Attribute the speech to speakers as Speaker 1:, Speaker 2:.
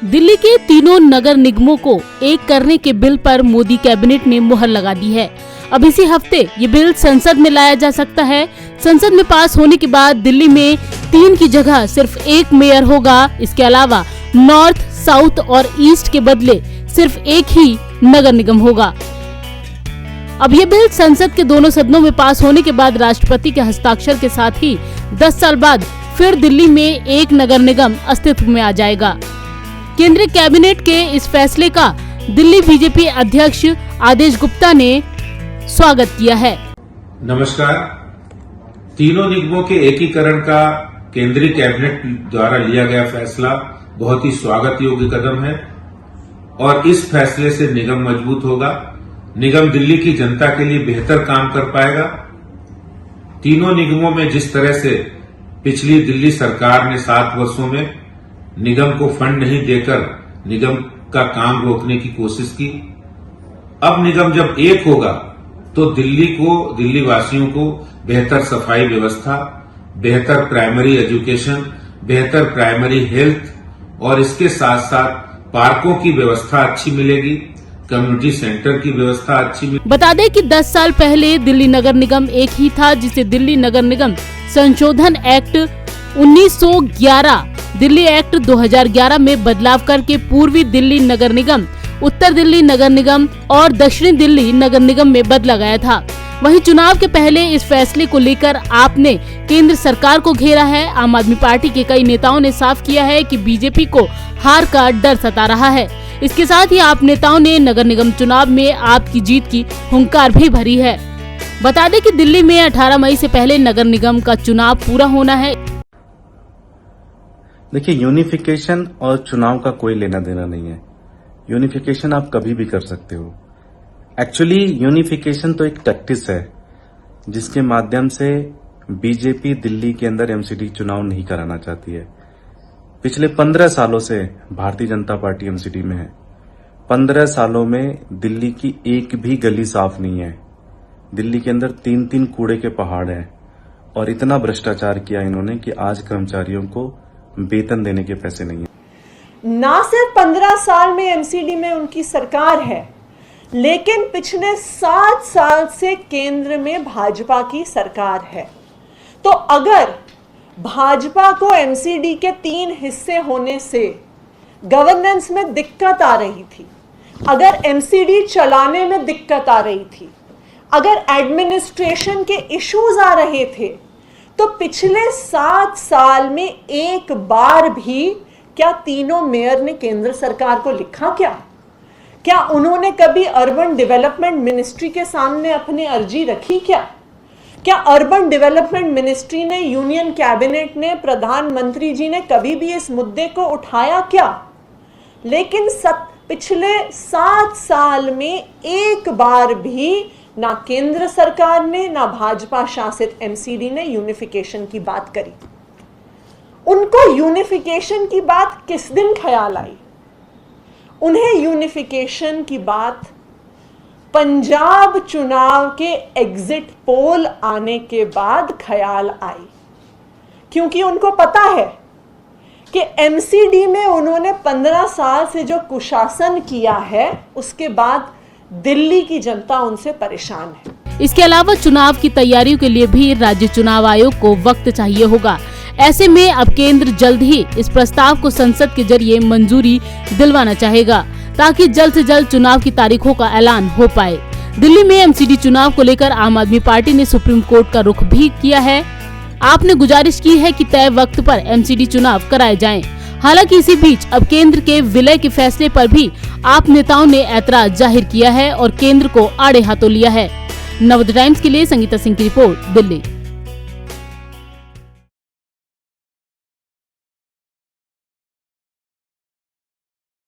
Speaker 1: दिल्ली के तीनों नगर निगमों को एक करने के बिल पर मोदी कैबिनेट ने मुहर लगा दी है। अब इसी हफ्ते ये बिल संसद में लाया जा सकता है। संसद में पास होने के बाद दिल्ली में 3 की जगह सिर्फ 1 मेयर होगा। इसके अलावा नॉर्थ, साउथ और ईस्ट के बदले सिर्फ एक ही नगर निगम होगा। अब ये बिल संसद के दोनों सदनों में पास होने के बाद राष्ट्रपति के हस्ताक्षर के साथ ही 10 साल बाद फिर दिल्ली में एक नगर निगम अस्तित्व में आ जाएगा। केंद्रीय कैबिनेट के इस फैसले का दिल्ली बीजेपी अध्यक्ष आदेश गुप्ता ने स्वागत किया है।
Speaker 2: नमस्कार। तीनों निगमों के एकीकरण का केंद्रीय कैबिनेट द्वारा लिया गया फैसला बहुत ही स्वागत योग्य कदम है और इस फैसले से निगम मजबूत होगा। निगम दिल्ली की जनता के लिए बेहतर काम कर पाएगा। तीनों निगमों में जिस तरह से पिछली दिल्ली सरकार ने 7 वर्षों में निगम को फंड नहीं देकर निगम का काम रोकने की कोशिश की, अब निगम जब एक होगा तो दिल्ली वासियों को बेहतर सफाई व्यवस्था, बेहतर प्राइमरी एजुकेशन, बेहतर प्राइमरी हेल्थ और इसके साथ साथ पार्कों की व्यवस्था अच्छी मिलेगी, कम्युनिटी सेंटर की व्यवस्था अच्छी मिलेगी।
Speaker 1: बता दें कि 10 साल पहले दिल्ली नगर निगम एक ही था, जिसे दिल्ली नगर निगम संशोधन एक्ट 1911 दिल्ली एक्ट 2011 में बदलाव करके पूर्वी दिल्ली नगर निगम, उत्तर दिल्ली नगर निगम और दक्षिणी दिल्ली नगर निगम में बदला गया था। वहीं चुनाव के पहले इस फैसले को लेकर आपने केंद्र सरकार को घेरा है। आम आदमी पार्टी के कई नेताओं ने साफ किया है कि बीजेपी को हार का डर सता रहा है। इसके साथ ही आप नेताओं ने नगर निगम चुनाव में आपकी जीत की हुंकार भी भरी है। बता दें कि दिल्ली में 18 मई से पहले नगर निगम का चुनाव पूरा होना है।
Speaker 3: देखिए, यूनिफिकेशन और चुनाव का कोई लेना देना नहीं है। यूनिफिकेशन आप कभी भी कर सकते हो। एक्चुअली यूनिफिकेशन तो एक टैक्टिस है जिसके माध्यम से बीजेपी दिल्ली के अंदर एमसीडी चुनाव नहीं कराना चाहती है। पिछले 15 सालों से भारतीय जनता पार्टी एमसीडी में है। 15 सालों में दिल्ली की एक भी गली साफ नहीं है। दिल्ली के अंदर 3-3 कूड़े के पहाड़ हैं और इतना भ्रष्टाचार किया इन्होंने कि आज कर्मचारियों को वेतन देने के पैसे नहीं है।
Speaker 4: ना सिर्फ 15 साल में एमसीडी में उनकी सरकार है, लेकिन पिछले 7 साल से केंद्र में भाजपा की सरकार है। तो अगर भाजपा को एमसीडी के 3 हिस्से होने से गवर्नेंस में दिक्कत आ रही थी, अगर एमसीडी चलाने में दिक्कत आ रही थी, अगर एडमिनिस्ट्रेशन के इश्यूज आ रहे थे, तो पिछले 7 साल में एक बार भी क्या तीनों मेयर ने केंद्र सरकार को लिखा? क्या उन्होंने कभी अर्बन डेवलपमेंट मिनिस्ट्री के सामने अपनी अर्जी रखी? क्या अर्बन डेवलपमेंट मिनिस्ट्री ने, यूनियन कैबिनेट ने, प्रधानमंत्री जी ने कभी भी इस मुद्दे को उठाया? लेकिन पिछले 7 साल में एक बार भी ना केंद्र सरकार ने, ना भाजपा शासित एमसीडी ने यूनिफिकेशन की बात करी। उनको यूनिफिकेशन की बात किस दिन ख्याल आई? उन्हें यूनिफिकेशन की बात पंजाब चुनाव के एग्जिट पोल आने के बाद ख्याल आई, क्योंकि उनको पता है कि एमसीडी में उन्होंने 15 साल से जो कुशासन किया है, उसके बाद दिल्ली की जनता उनसे परेशान है।
Speaker 1: इसके अलावा चुनाव की तैयारियों के लिए भी राज्य चुनाव आयोग को वक्त चाहिए होगा। ऐसे में अब केंद्र जल्द ही इस प्रस्ताव को संसद के जरिए मंजूरी दिलवाना चाहेगा, ताकि जल्द से जल्द चुनाव की तारीखों का ऐलान हो पाए। दिल्ली में एमसीडी चुनाव को लेकर आम आदमी पार्टी ने सुप्रीम कोर्ट का रुख भी किया है। आपने गुजारिश की है कि तय वक्त पर एमसीडी चुनाव कराए जाएं। हालांकि इसी बीच अब केंद्र के विलय के फैसले पर भी आप नेताओं ने ऐतराज जाहिर किया है और केंद्र को आड़े हाथों लिया है। नवोदय टाइम्स के लिए संगीता सिंह की रिपोर्ट, दिल्ली।